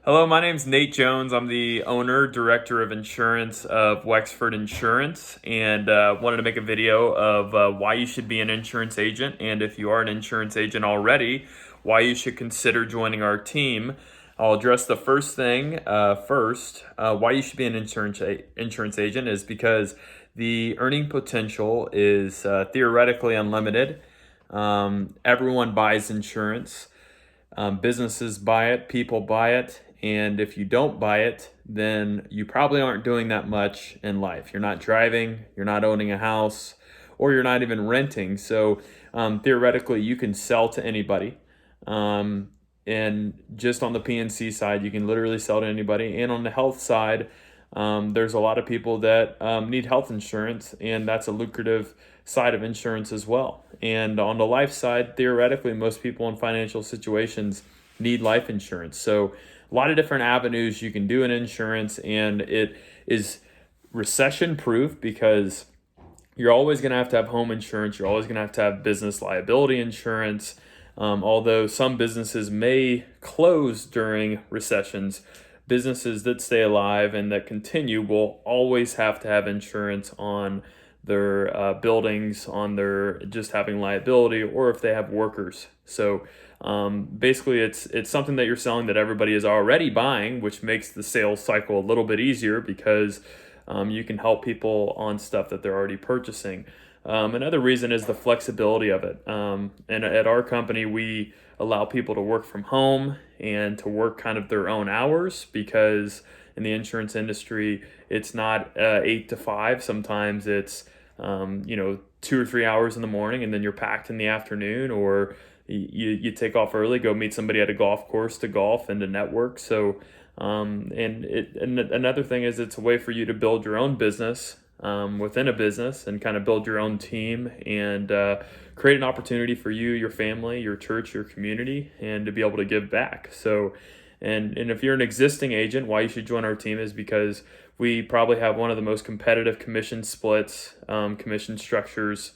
Hello, my name's Nate Jones. I'm the owner, director of insurance of Wexford Insurance, and wanted to make a video of why you should be an insurance agent, and if you are an insurance agent already, why you should consider joining our team. I'll address the first thing first. Why you should be an insurance agent is because the earning potential is theoretically unlimited. Everyone buys insurance. Businesses buy it, people buy it, and if you don't buy it, then you probably aren't doing that much in life. You're not driving, you're not owning a house, or you're not even renting. So theoretically, you can sell to anybody. And just on the PNC side, you can literally sell to anybody. And on the health side, there's a lot of people that need health insurance, and that's a lucrative side of insurance as well. And on the life side, theoretically, most people in financial situations need life insurance. So a lot of different avenues you can do in insurance, and it is recession proof because you're always going to have home insurance. You're always going to have business liability insurance. Although some businesses may close during recessions, businesses that stay alive and that continue will always have to have insurance on their buildings, on their just having liability, or if they have workers. So basically, it's something that you're selling that everybody is already buying, which makes the sales cycle a little bit easier because you can help people on stuff that they're already purchasing. Another reason is the flexibility of it. And at our company, we allow people to work from home and to work kind of their own hours because in the insurance industry, it's not 8 to 5. Sometimes it's 2 or 3 hours in the morning, and then you're packed in the afternoon, or you take off early, go meet somebody at a golf course to golf and to network. So and another thing is it's a way for you to build your own business within a business and kind of build your own team and create an opportunity for you, your family, your church, your community, and to be able to give back. So, and if you're an existing agent, why you should join our team is because we probably have one of the most competitive commission splits, commission structures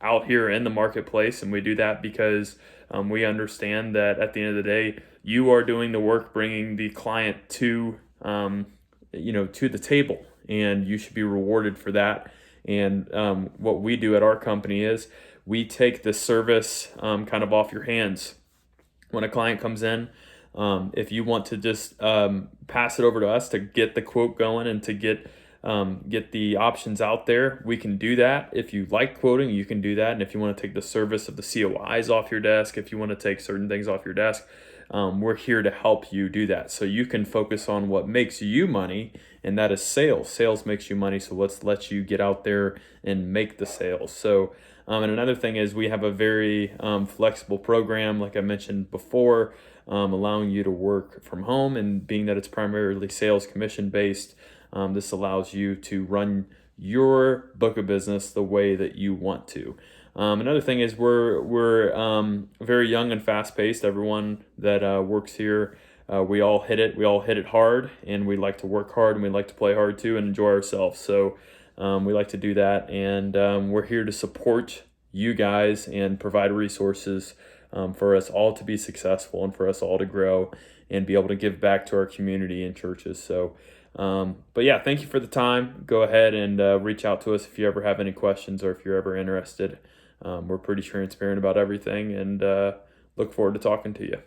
out here in the marketplace. And we do that because we understand that at the end of the day, you are doing the work, bringing the client to the table, and you should be rewarded for that. And what we do at our company is we take the service kind of off your hands. When a client comes in, if you want to just pass it over to us to get the quote going and to get the options out there, we can do that. If you like quoting, you can do that. And if you want to take the service of the COIs off your desk, if you want to take certain things off your desk, we're here to help you do that. So you can focus on what makes you money, and that is sales. Sales makes you money, so let's let you get out there and make the sales. So, and another thing is we have a very flexible program, like I mentioned before, allowing you to work from home, and being that it's primarily sales commission based, this allows you to run your book of business the way that you want to. Another thing is we're very young and fast paced. Everyone that works here, we all hit it. We all hit it hard, and we like to work hard, and we like to play hard too, and enjoy ourselves. So we like to do that, and we're here to support you guys and provide resources for us all to be successful and for us all to grow and be able to give back to our community and churches. So, but yeah, thank you for the time. Go ahead and reach out to us if you ever have any questions or if you're ever interested. We're pretty transparent about everything, and look forward to talking to you.